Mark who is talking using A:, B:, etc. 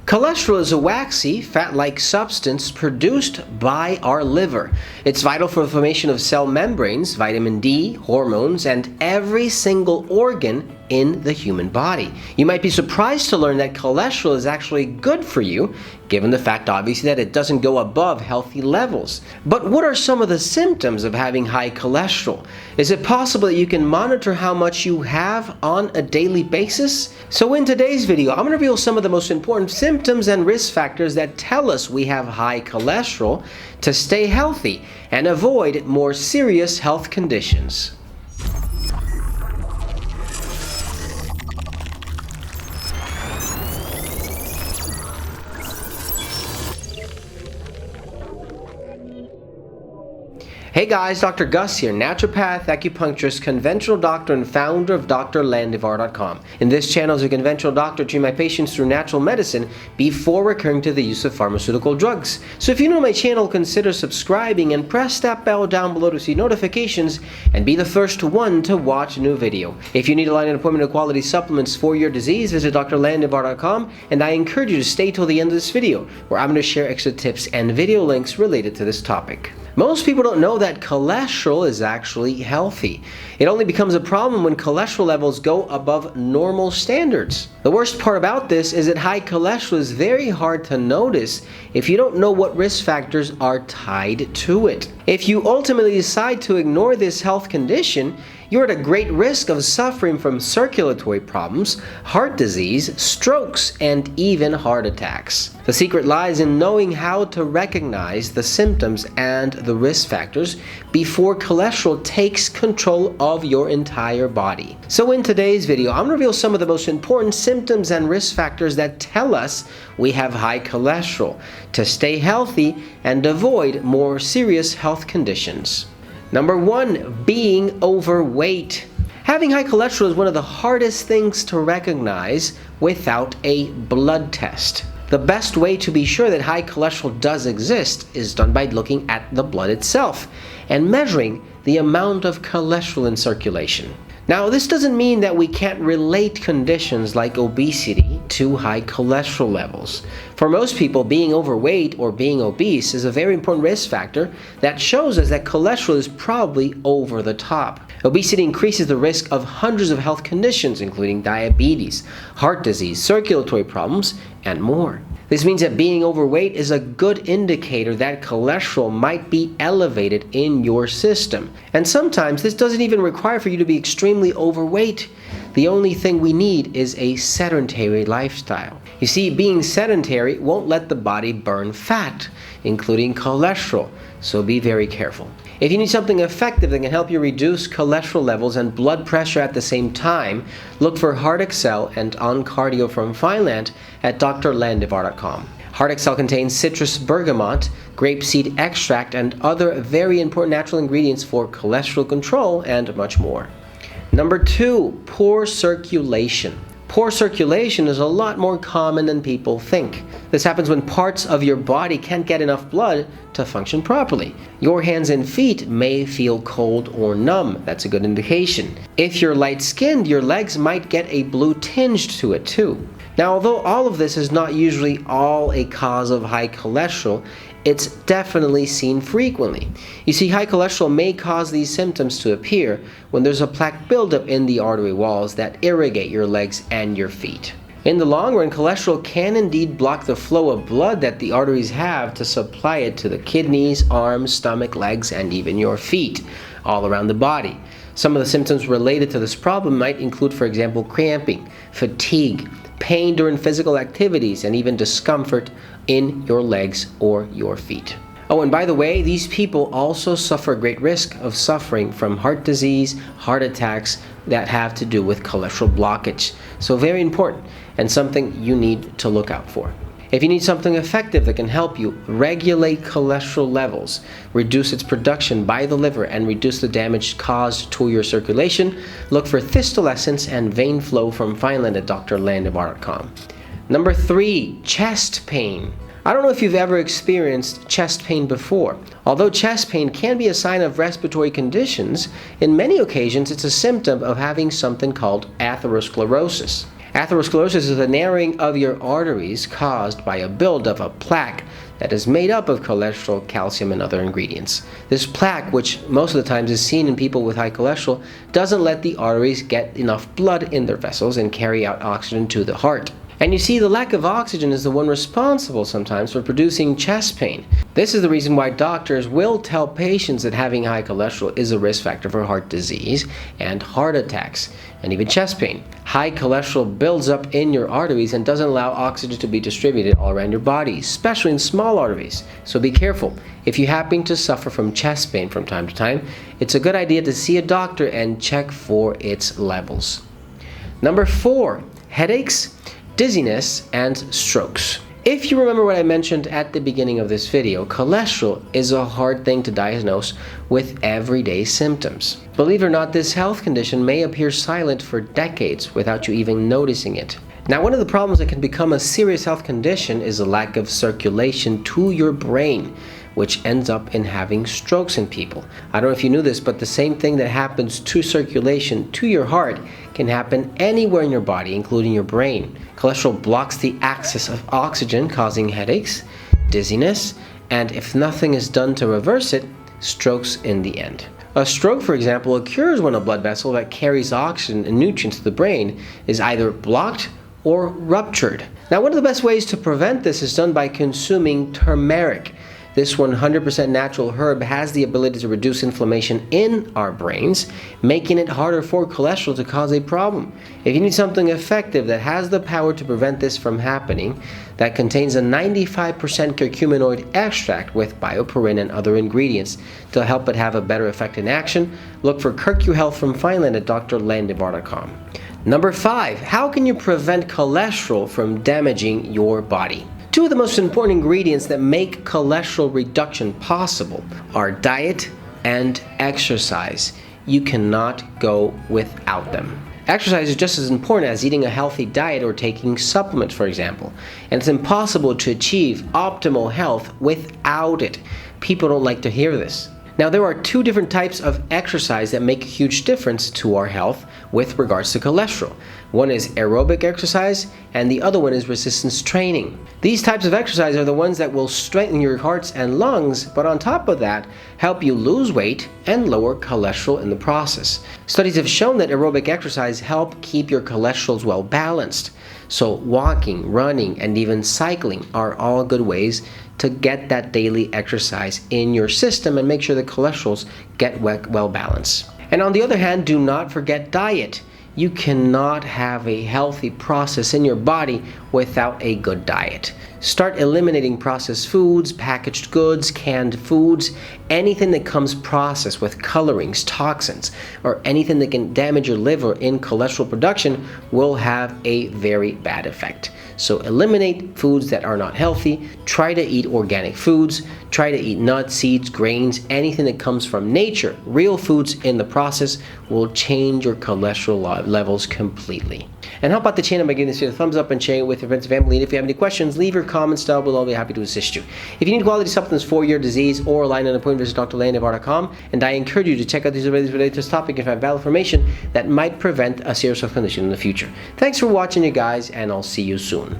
A: Cholesterol is a waxy, fat-like substance produced by our liver. It's vital for the formation of cell membranes, vitamin D, hormones, and every single organ in the human body. You might be surprised to learn that cholesterol is actually good for you, given the fact, obviously, that it doesn't go above healthy levels. But what are some of the symptoms of having high cholesterol? Is it possible that you can monitor how much you have on a daily basis? So in today's video, I'm going to reveal some of the most important symptoms and risk factors that tell us we have high cholesterol to stay healthy and avoid more serious health conditions. Hey guys, Dr. Gus here, naturopath, acupuncturist, conventional doctor, and founder of drlandivar.com. In this channel, as a conventional doctor, treat my patients through natural medicine before recurring to the use of pharmaceutical drugs. So if you know my channel, consider subscribing and press that bell down below to see notifications and be the first one to watch a new video. If you need a line and appointment of quality supplements for your disease, visit drlandivar.com, and I encourage you to stay till the end of this video, where I'm going to share extra tips and video links related to this topic. Most people don't know that cholesterol is actually healthy. It only becomes a problem when cholesterol levels go above normal standards. The worst part about this is that high cholesterol is very hard to notice if you don't know what risk factors are tied to it. If you ultimately decide to ignore this health condition, you're at a great risk of suffering from circulatory problems, heart disease, strokes, and even heart attacks. The secret lies in knowing how to recognize the symptoms and the risk factors before cholesterol takes control of your entire body. So in today's video, I'm going to reveal some of the most important symptoms and risk factors that tell us we have high cholesterol to stay healthy and avoid more serious health conditions. Number 1, being overweight. Having high cholesterol is one of the hardest things to recognize without a blood test. The best way to be sure that high cholesterol does exist is done by looking at the blood itself and measuring the amount of cholesterol in circulation. Now, this doesn't mean that we can't relate conditions like obesity to high cholesterol levels. For most people, being overweight or being obese is a very important risk factor that shows us that cholesterol is probably over the top. Obesity increases the risk of hundreds of health conditions, including diabetes, heart disease, circulatory problems, and more. This means that being overweight is a good indicator that cholesterol might be elevated in your system. And sometimes this doesn't even require for you to be extremely overweight. The only thing we need is a sedentary lifestyle. You see, being sedentary won't let the body burn fat, including cholesterol, so be very careful. If you need something effective that can help you reduce cholesterol levels and blood pressure at the same time, look for Heart Excel and On Cardio from Fineland at drlandivar.com. Heart Excel contains citrus bergamot, grapeseed extract, and other very important natural ingredients for cholesterol control and much more. Number 2, poor circulation. Poor circulation is a lot more common than people think. This happens when parts of your body can't get enough blood to function properly. Your hands and feet may feel cold or numb. That's a good indication. If you're light-skinned, your legs might get a blue tinge to it too. Now, although all of this is not usually all a cause of high cholesterol, it's definitely seen frequently. You see, high cholesterol may cause these symptoms to appear when there's a plaque buildup in the artery walls that irrigate your legs and your feet. In the long run, cholesterol can indeed block the flow of blood that the arteries have to supply it to the kidneys, arms, stomach, legs, and even your feet, all around the body. Some of the symptoms related to this problem might include, for example, cramping, fatigue, pain during physical activities, and even discomfort in your legs or your feet. Oh, and by the way, these people also suffer a great risk of suffering from heart disease, heart attacks that have to do with cholesterol blockage. So very important and something you need to look out for. If you need something effective that can help you regulate cholesterol levels, reduce its production by the liver, and reduce the damage caused to your circulation, look for Thistle Essence and Vein Flow from Fineland at drlandivar.com. Number 3, chest pain. I don't know if you've ever experienced chest pain before. Although chest pain can be a sign of respiratory conditions, in many occasions it's a symptom of having something called atherosclerosis. Atherosclerosis is the narrowing of your arteries caused by a buildup of plaque that is made up of cholesterol, calcium, and other ingredients. This plaque, which most of the times is seen in people with high cholesterol, doesn't let the arteries get enough blood in their vessels and carry out oxygen to the heart. And you see, the lack of oxygen is the one responsible sometimes for producing chest pain. This is the reason why doctors will tell patients that having high cholesterol is a risk factor for heart disease and heart attacks and even chest pain. High cholesterol builds up in your arteries and doesn't allow oxygen to be distributed all around your body, especially in small arteries. So be careful. If you happen to suffer from chest pain from time to time, it's a good idea to see a doctor and check for its levels. Number 4, headaches, dizziness, and strokes. If you remember what I mentioned at the beginning of this video, cholesterol is a hard thing to diagnose with everyday symptoms. Believe it or not, this health condition may appear silent for decades without you even noticing it. Now, one of the problems that can become a serious health condition is a lack of circulation to your brain, which ends up in having strokes in people. I don't know if you knew this, but the same thing that happens to circulation to your heart can happen anywhere in your body, including your brain. Cholesterol blocks the access of oxygen, causing headaches, dizziness, and if nothing is done to reverse it, strokes in the end. A stroke, for example, occurs when a blood vessel that carries oxygen and nutrients to the brain is either blocked or ruptured. Now, one of the best ways to prevent this is done by consuming turmeric. This 100% natural herb has the ability to reduce inflammation in our brains, making it harder for cholesterol to cause a problem. If you need something effective that has the power to prevent this from happening, that contains a 95% curcuminoid extract with bioperine and other ingredients to help it have a better effect in action, look for CurcuHealth from Fineland at drlandivar.com. Number 5, how can you prevent cholesterol from damaging your body? Two of the most important ingredients that make cholesterol reduction possible are diet and exercise. You cannot go without them. Exercise is just as important as eating a healthy diet or taking supplements, for example. And it's impossible to achieve optimal health without it. People don't like to hear this. Now, there are 2 different types of exercise that make a huge difference to our health with regards to cholesterol. One is aerobic exercise, and the other one is resistance training. These types of exercise are the ones that will strengthen your hearts and lungs, but on top of that, help you lose weight and lower cholesterol in the process. Studies have shown that aerobic exercise help keep your cholesterols well balanced. So walking, running, and even cycling are all good ways to get that daily exercise in your system and make sure the cholesterols get well balanced. And on the other hand, do not forget diet. You cannot have a healthy process in your body without a good diet. Start eliminating processed foods, packaged goods, canned foods, anything that comes processed with colorings, toxins, or anything that can damage your liver in cholesterol production will have a very bad effect. So eliminate foods that are not healthy. Try to eat organic foods. Try to eat nuts, seeds, grains, anything that comes from nature. Real foods in the process will change your cholesterol levels completely. And help out the channel by giving this video a thumbs up and sharing it with your friends and family. And if you have any questions, leave your comments down below. I'll be happy to assist you. If you need quality supplements for your disease or align an appointment, visit drlandivar.com. And I encourage you to check out these videos related to this topic if you have valid information that might prevent a serious health condition in the future. Thanks for watching, you guys, and I'll see you soon.